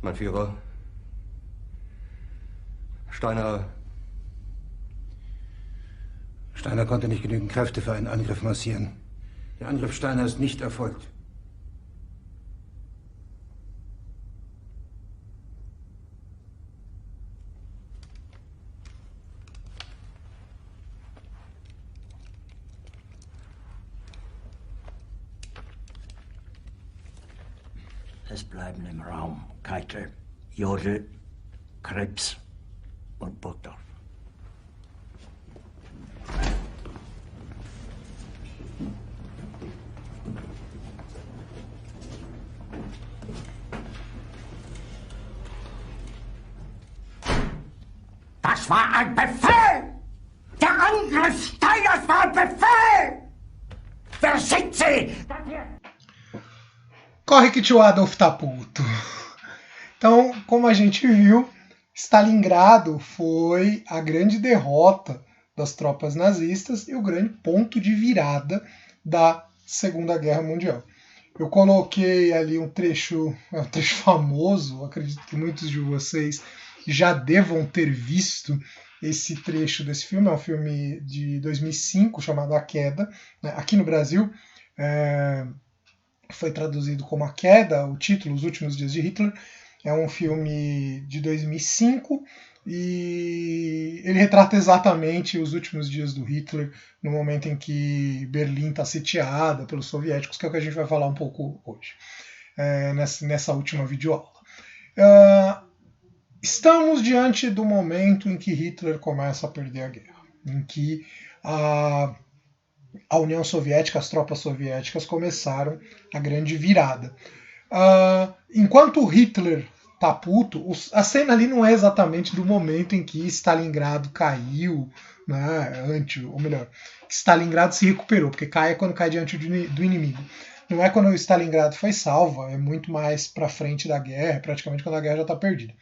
Mein Führer. Steiner. Steiner konnte nicht genügend Kräfte für einen Angriff massieren. Der Angriff Steiner ist nicht erfolgt. Es bleiben im Raum Keitel, Jodl, Krebs und Burgdorf. Das war ein Befehl! Der Angriff Steiners war ein Befehl! Wer sind Sie? Corre que tio Adolf tá puto. Então, como a gente viu, Stalingrado foi a grande derrota das tropas nazistas e o grande ponto de virada da Segunda Guerra Mundial. Eu coloquei ali um trecho famoso, acredito que muitos de vocês já devam ter visto esse trecho desse filme. É um filme de 2005 chamado A Queda. Aqui no Brasil foi traduzido como A Queda, o título, Os Últimos Dias de Hitler. É um filme de 2005 e ele retrata exatamente os últimos dias do Hitler, no momento em que Berlim está sitiada pelos soviéticos, que é o que a gente vai falar um pouco hoje, nessa última videoaula. Estamos diante do momento em que Hitler começa a perder a guerra, em que a União Soviética, as tropas soviéticas começaram a grande virada. Enquanto Hitler tá puto, a cena ali não é exatamente do momento em que Stalingrado caiu, né, ou melhor, Stalingrado se recuperou, porque cai é quando cai diante do inimigo. Não é quando o Stalingrado foi salva, é muito mais pra frente da guerra, praticamente quando a guerra já tá perdida.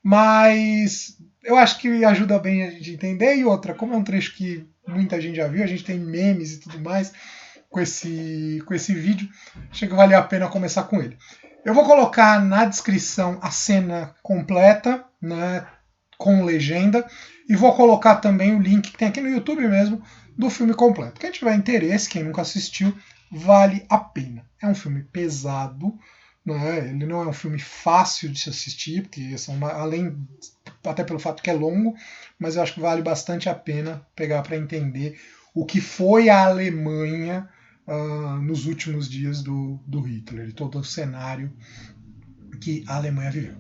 Mas eu acho que ajuda bem a gente entender. E outra, como é um trecho que muita gente já viu, a gente tem memes e tudo mais com esse vídeo, acho que vale a pena começar com ele. Eu vou colocar na descrição a cena completa, né, com legenda, e vou colocar também o link que tem aqui no YouTube mesmo do filme completo. Quem tiver interesse, quem nunca assistiu, vale a pena. É um filme pesado, né? Ele não é um filme fácil de se assistir, porque além, até pelo fato que é longo, mas eu acho que vale bastante a pena pegar para entender o que foi a Alemanha nos últimos dias do Hitler, e todo o cenário que a Alemanha viveu.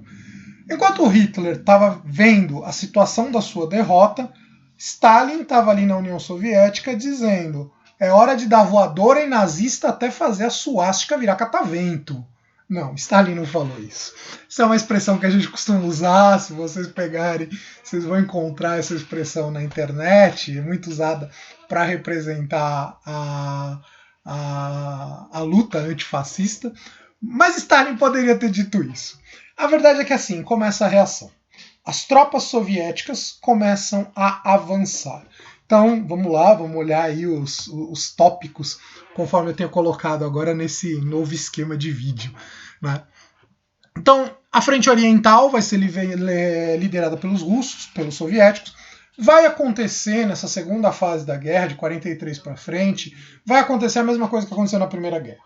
Enquanto o Hitler estava vendo a situação da sua derrota, Stalin estava ali na União Soviética dizendo: é hora de dar voadora em nazista até fazer a suástica virar catavento. Não, Stalin não falou isso. Isso é uma expressão que a gente costuma usar. Se vocês pegarem, vocês vão encontrar essa expressão na internet. É muito usada para representar a luta antifascista. Mas Stalin poderia ter dito isso. A verdade é que assim começa a reação. As tropas soviéticas começam a avançar. Então, vamos lá, vamos olhar aí os tópicos, conforme eu tenho colocado agora nesse novo esquema de vídeo, né? Então, a frente oriental vai ser liderada pelos russos, pelos soviéticos. Vai acontecer nessa segunda fase da guerra, de 43 para frente, vai acontecer a mesma coisa que aconteceu na Primeira Guerra.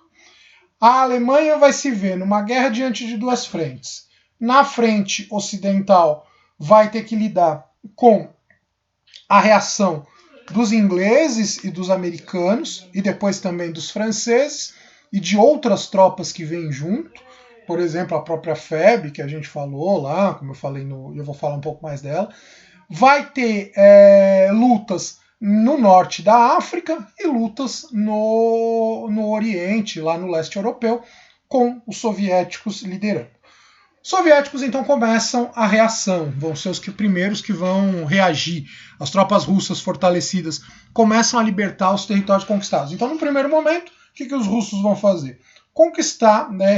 A Alemanha vai se ver numa guerra diante de duas frentes. Na frente ocidental, vai ter que lidar com a reação dos ingleses e dos americanos, e depois também dos franceses, e de outras tropas que vêm junto. Por exemplo, a própria FEB, que a gente falou lá, como eu falei, eu vou falar um pouco mais dela. Vai ter lutas no norte da África e lutas no Oriente, lá no leste europeu, com os soviéticos liderando. Os soviéticos então começam a reação, vão ser os primeiros que vão reagir. As tropas russas fortalecidas começam a libertar os territórios conquistados. Então, no primeiro momento, o que os russos vão fazer?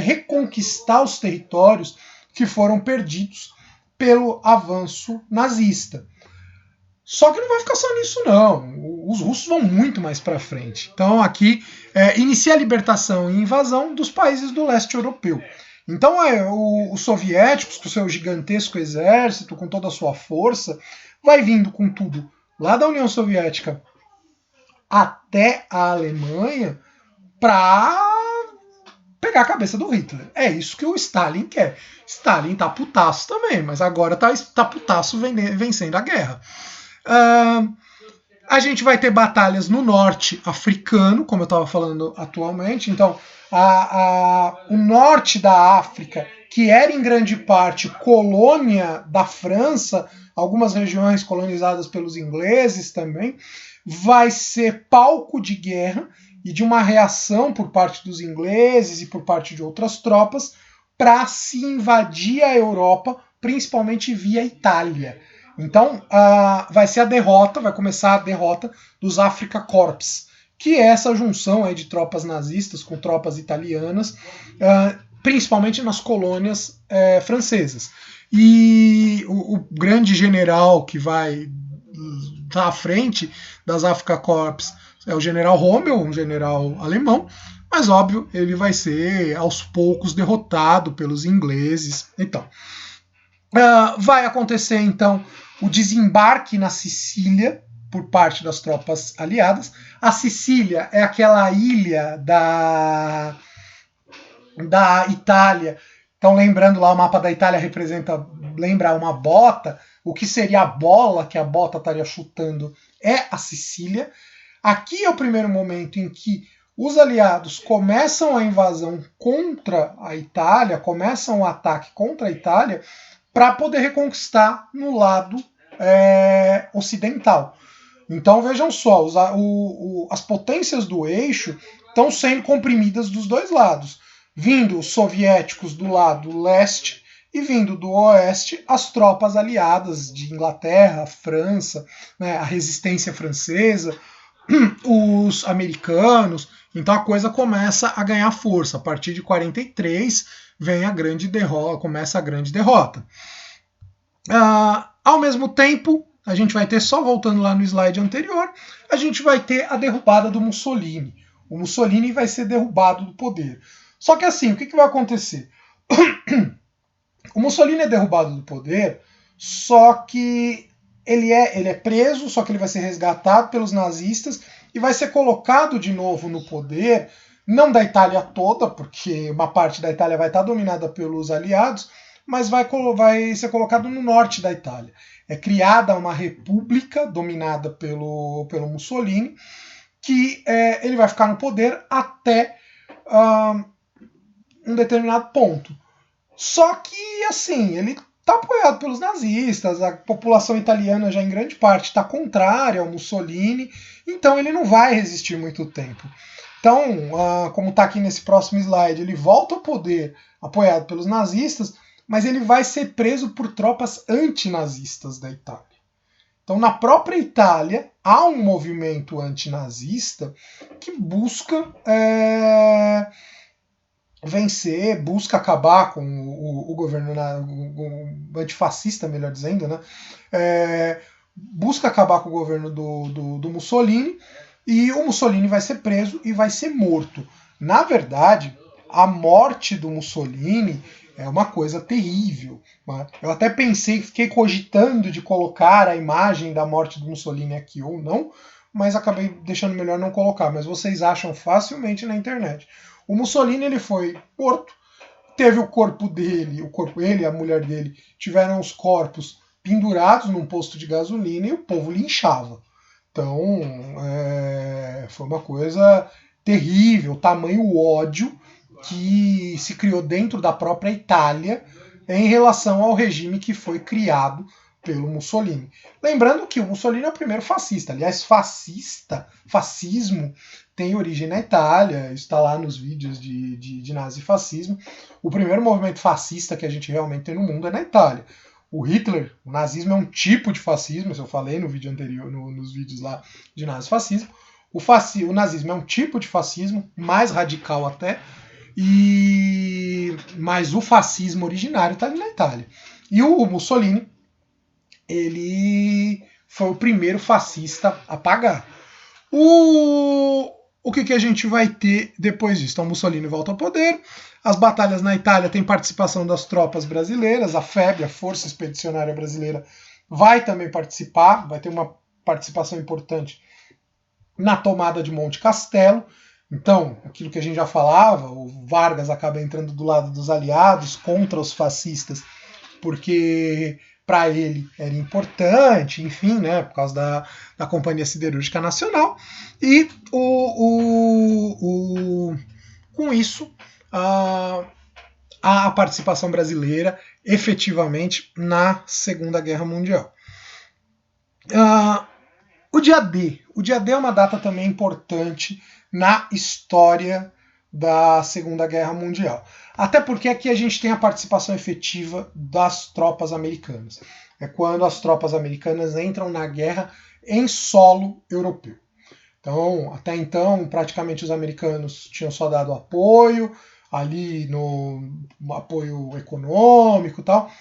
Reconquistar os territórios que foram perdidos pelo avanço nazista. Só que não vai ficar só nisso, não. Os russos vão muito mais para frente. Então, aqui inicia a libertação e invasão dos países do leste europeu. Então os soviéticos, com o seu gigantesco exército, com toda a sua força, vai vindo com tudo lá da União Soviética até a Alemanha para pegar a cabeça do Hitler. É isso que o Stalin quer. Stalin tá putaço também, mas agora tá putaço vencendo a guerra. A gente vai ter batalhas no norte africano, como eu estava falando atualmente. Então, o norte da África, que era em grande parte colônia da França, algumas regiões colonizadas pelos ingleses também, vai ser palco de guerra e de uma reação por parte dos ingleses e por parte de outras tropas para se invadir a Europa, principalmente via Itália. Então, vai ser vai começar a derrota dos Afrika Korps, que é essa junção aí de tropas nazistas com tropas italianas, principalmente nas colônias francesas. E o grande general que vai estar à frente das Afrika Korps é o general Rommel, um general alemão, mas óbvio, ele vai ser aos poucos derrotado pelos ingleses. Então, vai acontecer então o desembarque na Sicília por parte das tropas aliadas. A Sicília é aquela ilha da Itália. Então, lembrando lá, o mapa da Itália lembra uma bota. O que seria a bola que a bota estaria chutando é a Sicília. Aqui é o primeiro momento em que os aliados começam a invasão contra a Itália, começam o ataque contra a Itália para poder reconquistar no lado ocidental. Então vejam só, as potências do eixo estão sendo comprimidas dos dois lados, vindo os soviéticos do lado leste e vindo do oeste as tropas aliadas de Inglaterra, França, né, a resistência francesa, os americanos. Então a coisa começa a ganhar força. A partir de 43 vem a grande derrota, começa a grande derrota. Ao mesmo tempo, a gente vai ter, só voltando lá no slide anterior, a gente vai ter a derrubada do Mussolini. O Mussolini vai ser derrubado do poder. Só que assim, o que vai acontecer? O Mussolini é derrubado do poder, só que ele é preso, só que ele vai ser resgatado pelos nazistas e vai ser colocado de novo no poder, não da Itália toda, porque uma parte da Itália vai estar dominada pelos aliados, mas vai ser colocado no norte da Itália. É criada uma república dominada pelo Mussolini, que ele vai ficar no poder até um determinado ponto. Só que, assim, ele está apoiado pelos nazistas, a população italiana já em grande parte está contrária ao Mussolini, então ele não vai resistir muito tempo. Então, como está aqui nesse próximo slide, ele volta ao poder apoiado pelos nazistas, mas ele vai ser preso por tropas antinazistas da Itália. Então, na própria Itália, há um movimento antinazista que busca vencer, busca acabar com o governo o antifascista, melhor dizendo, né? Busca acabar com o governo do Mussolini, e o Mussolini vai ser preso e vai ser morto. Na verdade, a morte do Mussolini é uma coisa terrível. Né? Eu até fiquei cogitando de colocar a imagem da morte do Mussolini aqui ou não, mas acabei deixando melhor não colocar. Mas vocês acham facilmente na internet. O Mussolini ele foi morto, teve o corpo dele, ele e a mulher dele tiveram os corpos pendurados num posto de gasolina e o povo linchava. Então, foi uma coisa terrível, tamanho ódio que se criou dentro da própria Itália em relação ao regime que foi criado pelo Mussolini. Lembrando que o Mussolini é o primeiro fascista. Aliás, fascismo tem origem na Itália, está lá nos vídeos de nazifascismo. O primeiro movimento fascista que a gente realmente tem no mundo é na Itália. O Hitler, o nazismo é um tipo de fascismo, isso eu falei no vídeo anterior, nos vídeos lá de nazifascismo. O nazismo é um tipo de fascismo, mais radical até, mas o fascismo originário está ali na Itália. E o Mussolini, ele foi o primeiro fascista a pagar. o que a gente vai ter depois disso? Então Mussolini volta ao poder, as batalhas na Itália têm participação das tropas brasileiras, a FEB, a Força Expedicionária Brasileira, vai também participar, vai ter uma participação importante na tomada de Monte Castelo. Então, aquilo que a gente já falava, o Vargas acaba entrando do lado dos aliados contra os fascistas, porque para ele era importante, enfim, né, por causa da Companhia Siderúrgica Nacional. E com isso, a participação brasileira efetivamente na Segunda Guerra Mundial. O dia D é uma data também importante na história da Segunda Guerra Mundial. Até porque aqui a gente tem a participação efetiva das tropas americanas. É quando as tropas americanas entram na guerra em solo europeu. Então, até então, praticamente os americanos tinham só dado apoio, ali no apoio econômico e tal,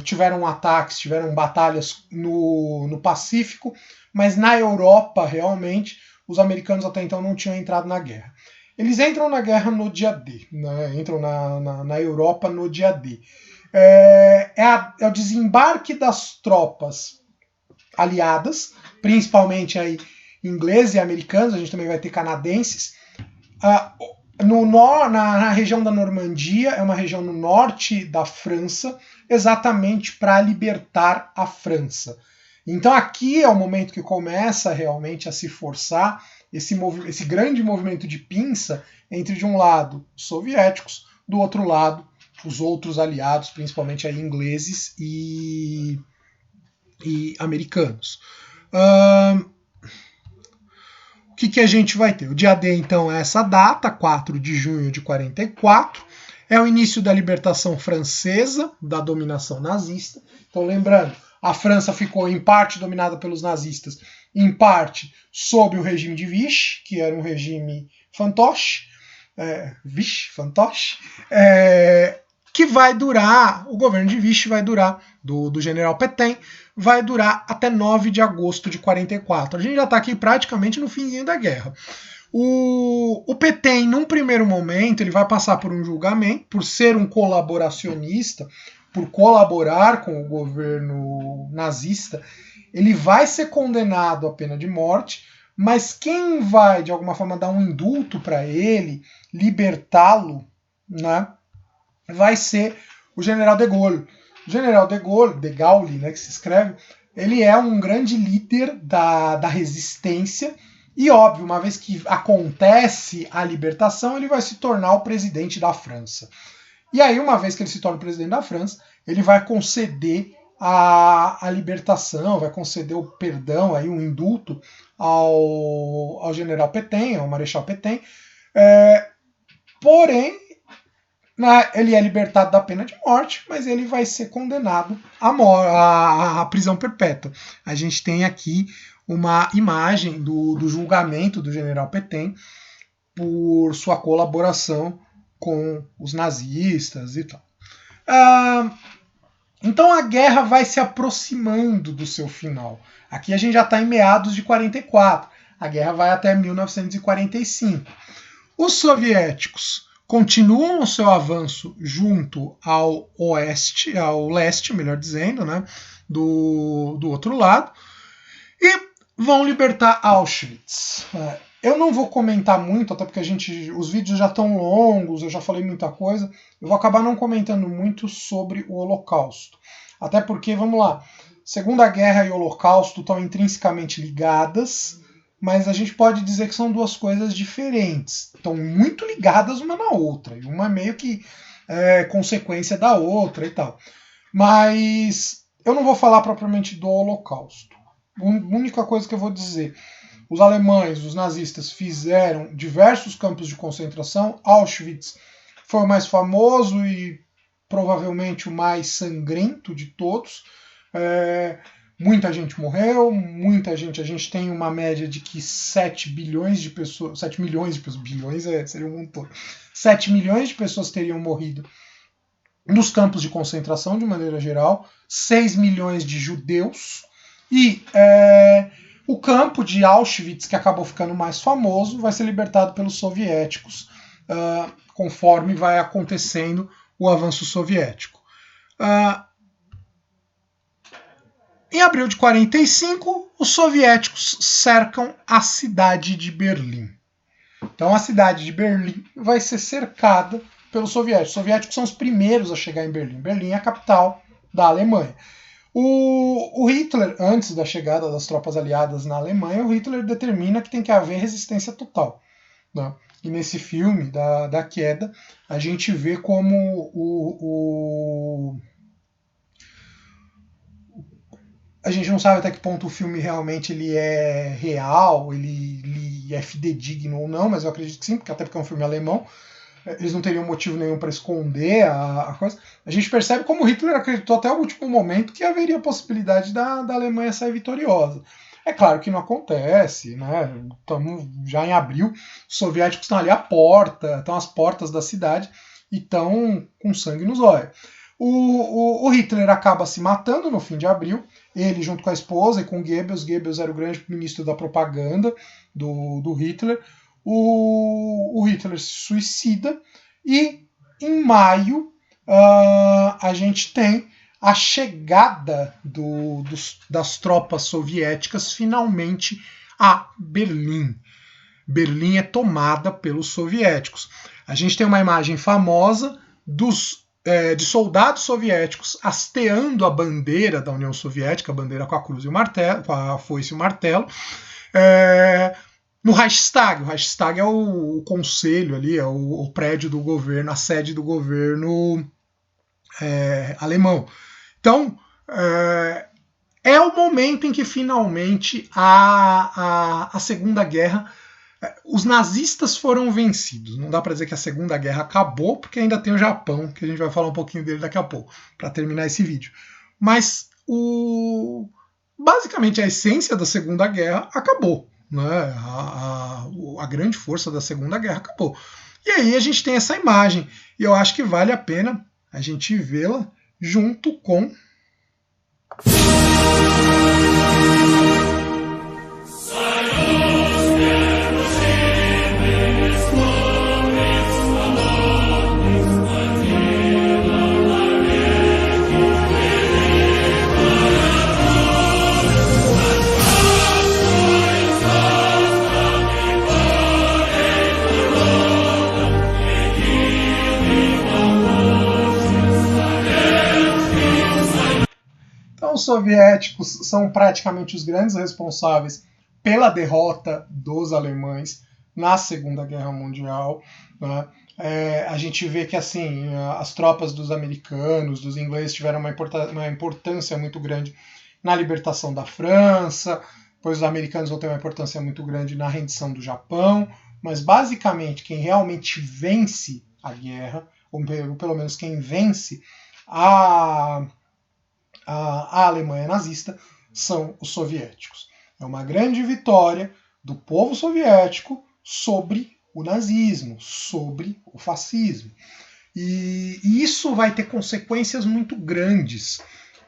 tiveram ataques, tiveram batalhas no Pacífico, mas na Europa, realmente, os americanos até então não tinham entrado na guerra. Eles entram na guerra no dia D, né? Entram na Europa no dia D. É o desembarque das tropas aliadas, principalmente aí ingleses e americanos, a gente também vai ter canadenses. Na região da Normandia, é uma região no norte da França, exatamente para libertar a França. Então aqui é o momento que começa realmente a se forçar esse grande movimento de pinça entre, de um lado, os soviéticos, do outro lado, os outros aliados, principalmente aí ingleses e americanos. O que a gente vai ter? O dia D, então, é essa data, 4 de junho de 44, é o início da libertação francesa da dominação nazista. Então, lembrando, a França ficou em parte dominada pelos nazistas, em parte sob o regime de Vichy, que era um regime fantoche, que vai durar, o governo de Vichy vai durar, do general Pétain, vai durar até 9 de agosto de 44. A gente já está aqui praticamente no finzinho da guerra. O Pétain, num primeiro momento, ele vai passar por um julgamento, por ser um colaboracionista, por colaborar com o governo nazista, ele vai ser condenado à pena de morte, mas quem vai, de alguma forma, dar um indulto para ele, libertá-lo, né, vai ser o general de Gaulle. O general de Gaulle, né, que se escreve, ele é um grande líder da resistência e, óbvio, uma vez que acontece a libertação, ele vai se tornar o presidente da França. E aí, uma vez que ele se torna o presidente da França, ele vai conceder a libertação, vai conceder o perdão, aí, um indulto ao general Pétain, ao marechal Pétain. Porém, ele é libertado da pena de morte, mas ele vai ser condenado à prisão perpétua. A gente tem aqui uma imagem do julgamento do general Pétain por sua colaboração com os nazistas e tal. Então a guerra vai se aproximando do seu final. Aqui a gente já está em meados de 44. A guerra vai até 1945. Os soviéticos continuam o seu avanço junto ao leste, melhor dizendo, né, do outro lado, e vão libertar Auschwitz. Eu não vou comentar muito, até porque os vídeos já estão longos, eu já falei muita coisa, eu vou acabar não comentando muito sobre o Holocausto. Até porque, vamos lá, Segunda Guerra e Holocausto estão intrinsecamente ligadas, mas a gente pode dizer que são duas coisas diferentes. Estão muito ligadas uma na outra. E uma é meio que consequência da outra e tal. Mas eu não vou falar propriamente do Holocausto. A única coisa que eu vou dizer, os alemães, os nazistas, fizeram diversos campos de concentração. Auschwitz foi o mais famoso e provavelmente o mais sangrento de todos. Muita gente morreu, muita gente, a gente tem uma média de que 7 milhões de pessoas, bilhões seria um montão, 7 milhões de pessoas teriam morrido nos campos de concentração de maneira geral, 6 milhões de judeus, e O campo de Auschwitz, que acabou ficando mais famoso, vai ser libertado pelos soviéticos, conforme vai acontecendo o avanço soviético. Em abril de 1945, os soviéticos cercam a cidade de Berlim. Então a cidade de Berlim vai ser cercada pelos soviéticos. Os soviéticos são os primeiros a chegar em Berlim. Berlim é a capital da Alemanha. O Hitler, antes da chegada das tropas aliadas na Alemanha, o Hitler determina que tem que haver resistência total, né? E nesse filme da queda, a gente vê como a gente não sabe até que ponto o filme realmente ele é real, ele é fidedigno ou não, mas eu acredito que sim, até porque é um filme alemão. Eles não teriam motivo nenhum para esconder a coisa. A gente percebe como Hitler acreditou até o último momento que haveria possibilidade da Alemanha sair vitoriosa. É claro que não acontece, né? Estamos já em abril, os soviéticos estão ali à porta, estão às portas da cidade e estão com sangue nos olhos. O Hitler acaba se matando no fim de abril, ele junto com a esposa e com Goebbels. Goebbels era o grande ministro da propaganda do Hitler. O Hitler se suicida e em maio a gente tem a chegada das tropas soviéticas finalmente a Berlim. Berlim é tomada pelos soviéticos. A gente tem uma imagem famosa de soldados soviéticos hasteando a bandeira da União Soviética, a bandeira com a cruz e o martelo, com a foice e o martelo, no Reichstag. O Reichstag é o conselho ali, é o prédio do governo, a sede do governo alemão. Então, é o momento em que finalmente a Segunda Guerra, os nazistas foram vencidos. Não dá para dizer que a Segunda Guerra acabou, porque ainda tem o Japão, que a gente vai falar um pouquinho dele daqui a pouco, para terminar esse vídeo. Mas, basicamente, a essência da Segunda Guerra acabou. Né? A grande força da Segunda Guerra acabou. E aí a gente tem essa imagem, e eu acho que vale a pena a gente vê-la junto com os soviéticos são praticamente os grandes responsáveis pela derrota dos alemães na Segunda Guerra Mundial. Né? A gente vê que assim as tropas dos americanos, dos ingleses tiveram uma importância muito grande na libertação da França, pois os americanos vão ter uma importância muito grande na rendição do Japão, mas basicamente quem realmente vence a guerra, ou pelo menos quem vence a Alemanha nazista, são os soviéticos. É uma grande vitória do povo soviético sobre o nazismo, sobre o fascismo. E isso vai ter consequências muito grandes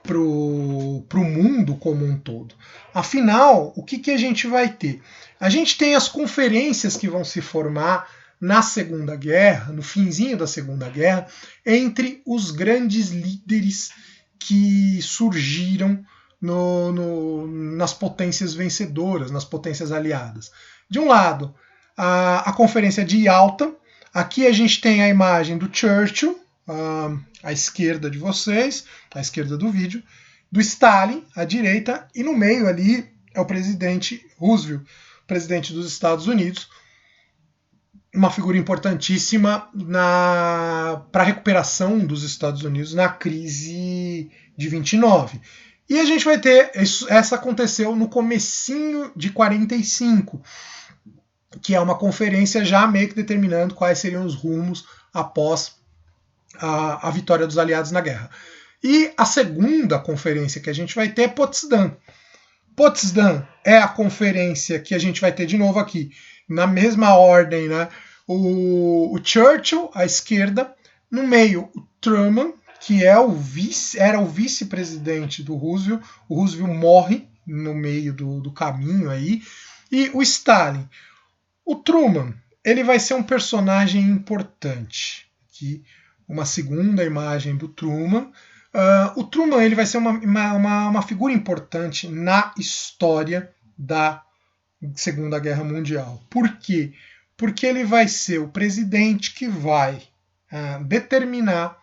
para o mundo como um todo. Afinal, o que a gente vai ter? A gente tem as conferências que vão se formar na Segunda Guerra, no finzinho da Segunda Guerra, entre os grandes líderes que surgiram nas potências vencedoras, nas potências aliadas. De um lado, a Conferência de Yalta. Aqui a gente tem a imagem do Churchill, à esquerda de vocês, à esquerda do vídeo, do Stalin, à direita, e no meio ali é o presidente Roosevelt, presidente dos Estados Unidos, uma figura importantíssima para a recuperação dos Estados Unidos na crise de 29. E a gente vai ter, essa aconteceu no comecinho de 45, que é uma conferência já meio que determinando quais seriam os rumos após a vitória dos aliados na guerra. E a segunda conferência que a gente vai ter é Potsdam. Potsdam é a conferência que a gente vai ter de novo aqui, na mesma ordem, né? O Churchill, à esquerda, no meio o Truman, que era o vice-presidente do Roosevelt. O Roosevelt morre no meio do caminho aí. E o Stalin. O Truman, ele vai ser um personagem importante. Aqui, uma segunda imagem do Truman. O Truman ele vai ser uma figura importante na história da Segunda Guerra Mundial. Por quê? Porque ele vai ser o presidente que vai determinar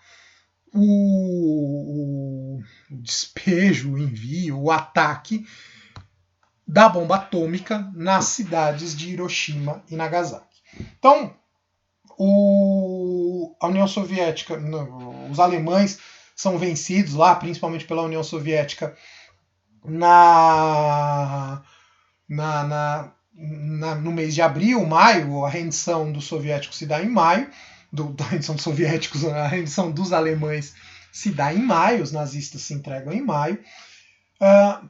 o despejo, o envio, o ataque da bomba atômica nas cidades de Hiroshima e Nagasaki. Então, a União Soviética, os alemães são vencidos lá, principalmente pela União Soviética, no mês de abril, maio. A rendição dos soviéticos se dá em maio, a rendição dos soviéticos, a rendição dos alemães se dá em maio, os nazistas se entregam em maio.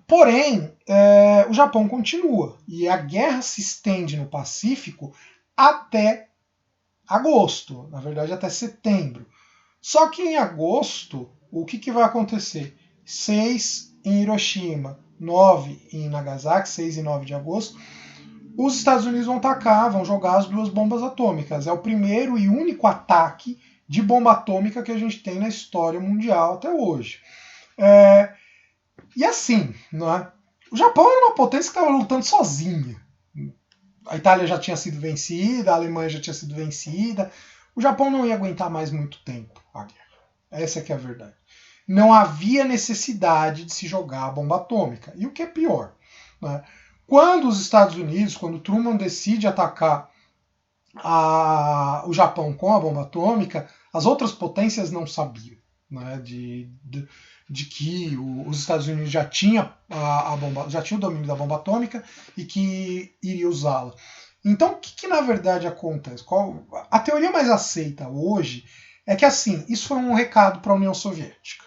Porém, o Japão continua e a guerra se estende no Pacífico até agosto, na verdade até setembro. Só que em agosto, o que vai acontecer? 6 em Hiroshima, 9 em Nagasaki, 6 e 9 de agosto, os Estados Unidos vão jogar as 2 bombas atômicas. É o primeiro e único ataque de bomba atômica que a gente tem na história mundial até hoje. E assim, o Japão era uma potência que estava lutando sozinha. A Itália já tinha sido vencida, a Alemanha já tinha sido vencida. O Japão não ia aguentar mais muito tempo a guerra. Essa é que é a verdade. Não havia necessidade de se jogar a bomba atômica. E o que é pior, quando os Estados Unidos, quando Truman decide atacar o Japão com a bomba atômica, as outras potências não sabiam de que os Estados Unidos já tinha o domínio da bomba atômica e que iria usá-la. Então, o que na verdade acontece? A teoria mais aceita hoje é que assim, isso foi um recado para a União Soviética.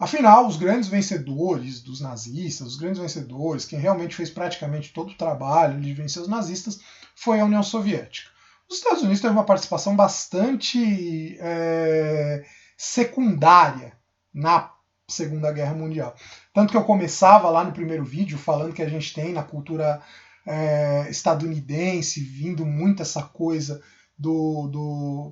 Afinal, os grandes vencedores dos nazistas, os grandes vencedores, quem realmente fez praticamente todo o trabalho de vencer os nazistas, foi a União Soviética. Os Estados Unidos teve uma participação bastante secundária na Segunda Guerra Mundial. Tanto que eu começava lá no primeiro vídeo falando que a gente tem na cultura estadunidense vindo muito essa coisa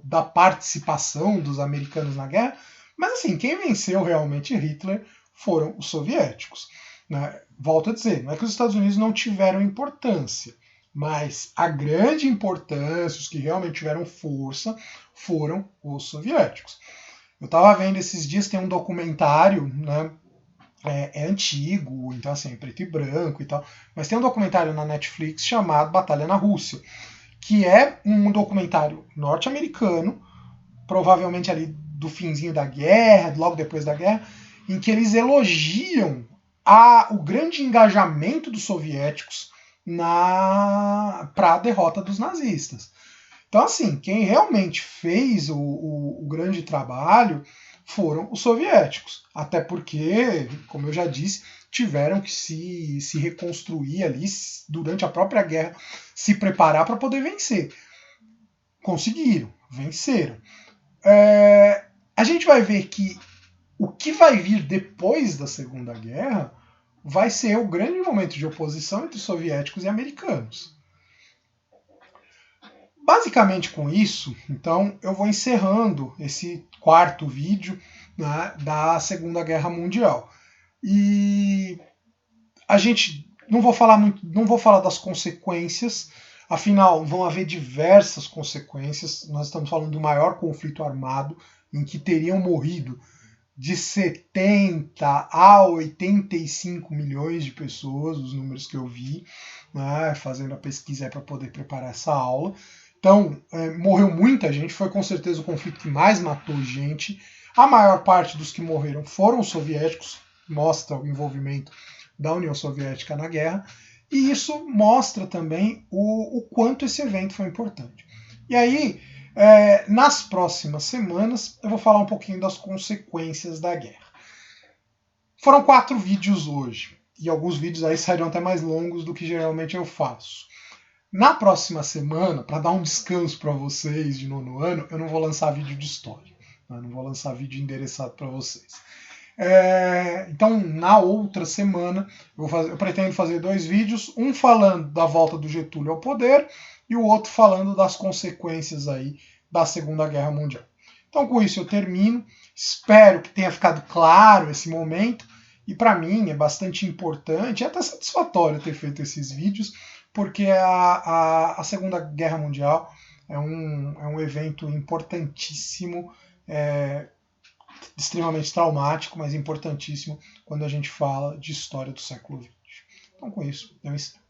da participação dos americanos na guerra. Mas assim, quem venceu realmente Hitler foram os soviéticos. Volto a dizer, não é que os Estados Unidos não tiveram importância, mas a grande importância, os que realmente tiveram força, foram os soviéticos. Eu estava vendo esses dias, tem um documentário, é antigo, então assim, preto e branco e tal, mas tem um documentário na Netflix chamado Batalha na Rússia, que é um documentário norte-americano, provavelmente ali do finzinho da guerra, logo depois da guerra, em que eles elogiam o grande engajamento dos soviéticos para a derrota dos nazistas. Então, assim, quem realmente fez o grande trabalho foram os soviéticos. Até porque, como eu já disse, tiveram que se reconstruir ali durante a própria guerra, se preparar para poder vencer. Conseguiram, venceram. A gente vai ver que o que vai vir depois da Segunda Guerra vai ser o grande momento de oposição entre soviéticos e americanos. Basicamente com isso, então, eu vou encerrando esse 4º vídeo da Segunda Guerra Mundial. E a gente não vou falar das consequências, afinal vão haver diversas consequências. Nós estamos falando do maior conflito armado em que teriam morrido de 70 a 85 milhões de pessoas, os números que eu vi, fazendo a pesquisa para poder preparar essa aula. Então, morreu muita gente, foi com certeza o conflito que mais matou gente. A maior parte dos que morreram foram os soviéticos, mostra o envolvimento da União Soviética na guerra, e isso mostra também o quanto esse evento foi importante. E aí, nas próximas semanas, eu vou falar um pouquinho das consequências da guerra. Foram 4 vídeos hoje, e alguns vídeos aí sairão até mais longos do que geralmente eu faço. Na próxima semana, para dar um descanso para vocês de 9º ano, eu não vou lançar vídeo de história. Não vou lançar vídeo endereçado para vocês. Então, na outra semana, eu pretendo fazer 2 vídeos, um falando da volta do Getúlio ao poder e o outro falando das consequências aí da Segunda Guerra Mundial. Então, com isso eu termino. Espero que tenha ficado claro esse momento. E para mim é bastante importante, é até satisfatório ter feito esses vídeos, porque a Segunda Guerra Mundial é um evento importantíssimo, extremamente traumático, mas importantíssimo quando a gente fala de história do século XX. Então, com isso, eu encerro.